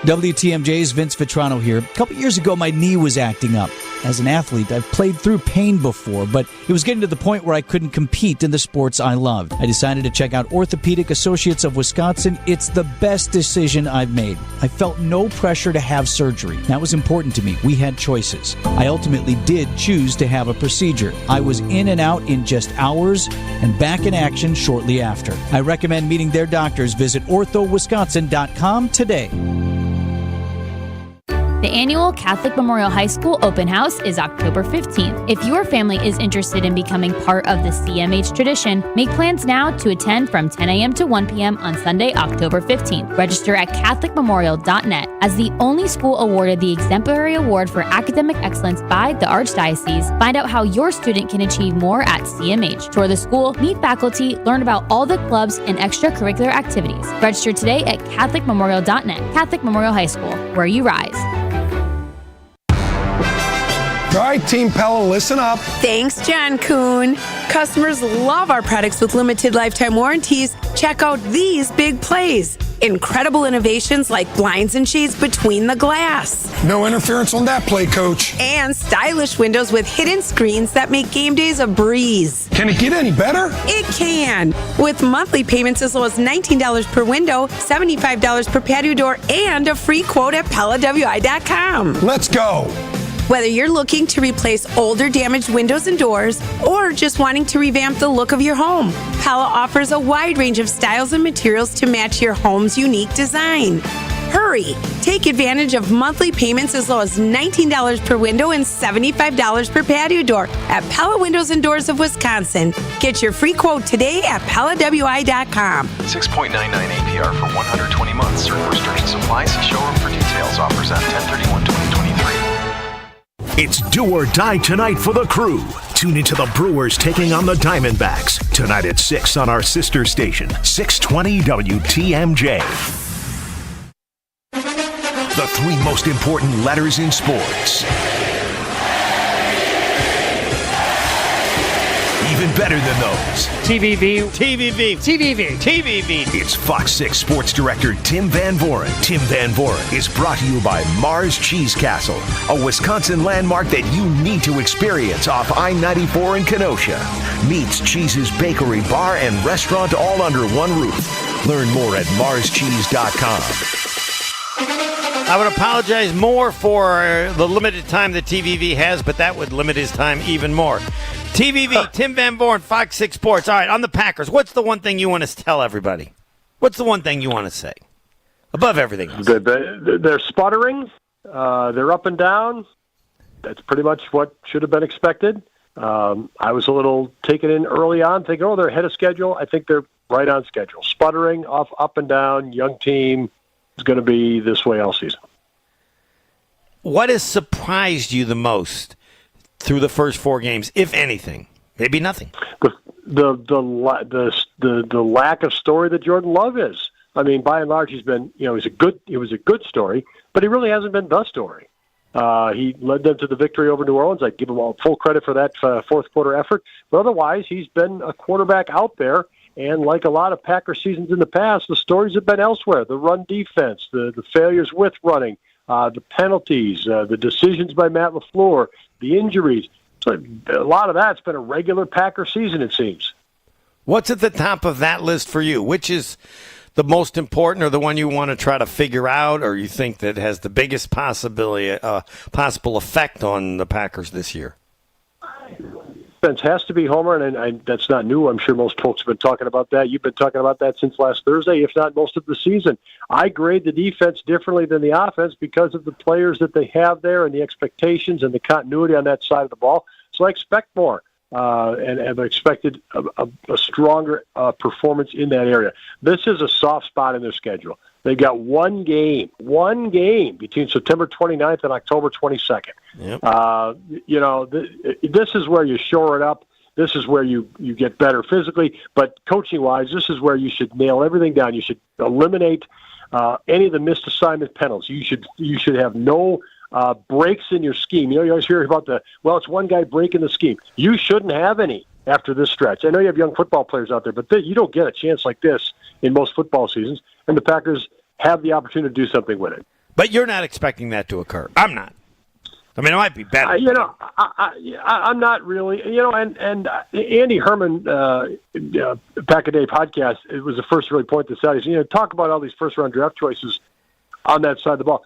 WTMJ's Vince Vitrano here. A couple years ago, my knee was acting up. As an athlete, I've played through pain before, but it was getting to the point where I couldn't compete in the sports I loved. I decided to check out Orthopedic Associates of Wisconsin. It's the best decision I've made. I felt no pressure to have surgery. That was important to me. We had choices. I ultimately did choose to have a procedure. I was in and out in just hours and back in action shortly after. I recommend meeting their doctors. Visit orthowisconsin.com today. The annual Catholic Memorial High School Open House is October 15th. If your family is interested in becoming part of the CMH tradition, make plans now to attend from 10 a.m. to 1 p.m. on Sunday, October 15th. Register at CatholicMemorial.net. As the only school awarded the Exemplary Award for Academic Excellence by the Archdiocese, find out how your student can achieve more at CMH. Tour the school, meet faculty, learn about all the clubs and extracurricular activities. Register today at CatholicMemorial.net. Catholic Memorial High School, where you rise. All right, Team Pella, listen up. Thanks, John Kuhn. Customers love our products with limited lifetime warranties. Check out these big plays. Incredible innovations like blinds and shades between the glass. No interference on that play, Coach. And stylish windows with hidden screens that make game days a breeze. Can it get any better? It can. With monthly payments as low as $19 per window, $75 per patio door, and a free quote at PellaWI.com. Let's go. Whether you're looking to replace older damaged windows and doors or just wanting to revamp the look of your home, Pella offers a wide range of styles and materials to match your home's unique design. Hurry! Take advantage of monthly payments as low as $19 per window and $75 per patio door at Pella Windows and Doors of Wisconsin. Get your free quote today at PellaWI.com. 6.99 APR for 120 months. Certain restrictions apply. See showroom for details. Offers at 10/31/2023. It's do or die tonight for the Crew. Tune into the Brewers taking on the Diamondbacks tonight at 6 on our sister station, 620 WTMJ. The 3 most important letters in sports. Even better than those. TVV. It's Fox 6 Sports Director Tim Van Voren. Tim Van Voren is brought to you by Mars Cheese Castle, a Wisconsin landmark that you need to experience off I-94 in Kenosha. Meats, cheeses, bakery, bar, and restaurant all under one roof. Learn more at marscheese.com. I would apologize more for the limited time that TVV has, but that would limit his time even more. TVV, Tim Van Voren, Fox 6 Sports. All right, on the Packers, what's the one thing you want to tell everybody? What's the one thing you want to say? Above everything else. They're sputtering. They're up and down. That's pretty much what should have been expected. I was a little taken in early on, thinking, they're ahead of schedule. I think they're right on schedule. Sputtering, up and down, young team is going to be this way all season. What has surprised you the most through the first 4 games, if anything? Maybe nothing. The lack of story that Jordan Love is. I mean, by and large, he was a good story, but he really hasn't been the story. He led them to the victory over New Orleans. I give him all full credit for that fourth quarter effort. But otherwise, he's been a quarterback out there. And like a lot of Packer seasons in the past, the stories have been elsewhere. The run defense, the failures with running, the penalties, the decisions by Matt LaFleur, the injuries. So a lot of that's been a regular Packer season, it seems. What's at the top of that list for you? Which is the most important, or the one you want to try to figure out, or you think that has the biggest possible effect on the Packers this year? Defense has to be, Homer, and that's not new. I'm sure most folks have been talking about that. You've been talking about that since last Thursday, if not most of the season. I grade the defense differently than the offense because of the players that they have there and the expectations and the continuity on that side of the ball. So I expect more. And have expected a stronger performance in that area. This is a soft spot in their schedule. They got one game between September 29th and October 22nd. Yep. This is where you shore it up. This is where you get better physically. But coaching-wise, this is where you should nail everything down. You should eliminate any of the missed assignment penalties. You should have no breaks in your scheme. You always hear about it's one guy breaking the scheme. You shouldn't have any after this stretch. I know you have young football players out there, but you don't get a chance like this in most football seasons, and the Packers have the opportunity to do something with it. But you're not expecting that to occur. I'm not. I mean, it might be better. I'm not really. And Andy Herman, Pack a Day podcast, it was the first to really point this out. He's, talk about all these first-round draft choices on that side of the ball.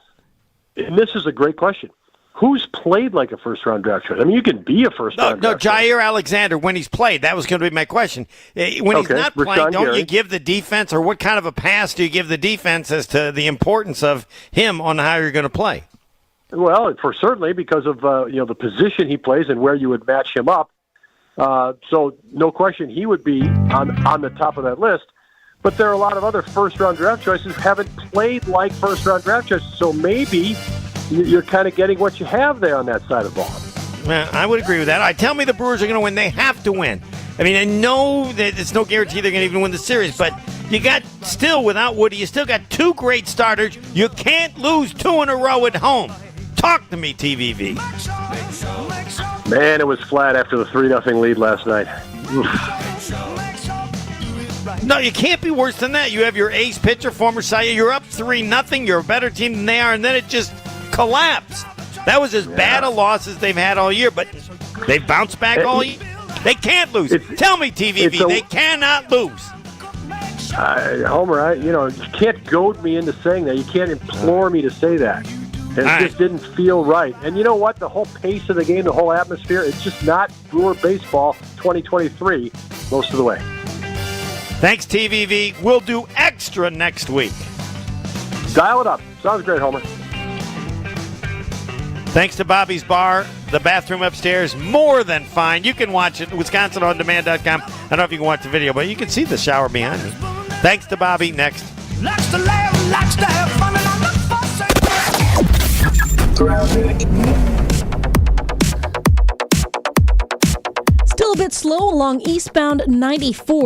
And this is a great question. Who's played like a first-round draft choice? I mean, you can be a first-round draft choice. Jair Alexander, when he's played, that was going to be my question. When he's not playing, don't you give the defense, or what kind of a pass do you give the defense as to the importance of him on how you're going to play? Well, certainly because of the position he plays and where you would match him up. So no question he would be on the top of that list. But there are a lot of other first-round draft choices who haven't played like first-round draft choices. So maybe you're kind of getting what you have there on that side of the ball. Well, I would agree with that. Tell me the Brewers are going to win. They have to win. I mean, I know that it's no guarantee they're going to even win the series, but you got still, without Woody, you still got 2 great starters. You can't lose 2 in a row at home. Talk to me, TVV. Man, it was flat after the 3-0 lead last night. No, you can't be worse than that. You have your ace pitcher, former Cy Young. You're up 3-0. You're a better team than they are, and then it just collapsed. That was as bad a loss as they've had all year, but they've bounced back all year. They can't lose. Tell me, TVV, they cannot lose. Homer, you can't goad me into saying that. You can't implore me to say that. It just didn't feel right. And you know what? The whole pace of the game, the whole atmosphere, it's just not Brewer baseball 2023 most of the way. Thanks, TVV. We'll do extra next week. Dial it up. Sounds great, Homer. Thanks to Bobby's Bar, the bathroom upstairs, more than fine. You can watch it at WisconsinOnDemand.com. I don't know if you can watch the video, but you can see the shower behind me. Thanks to Bobby. Next. Still a bit slow along eastbound 94.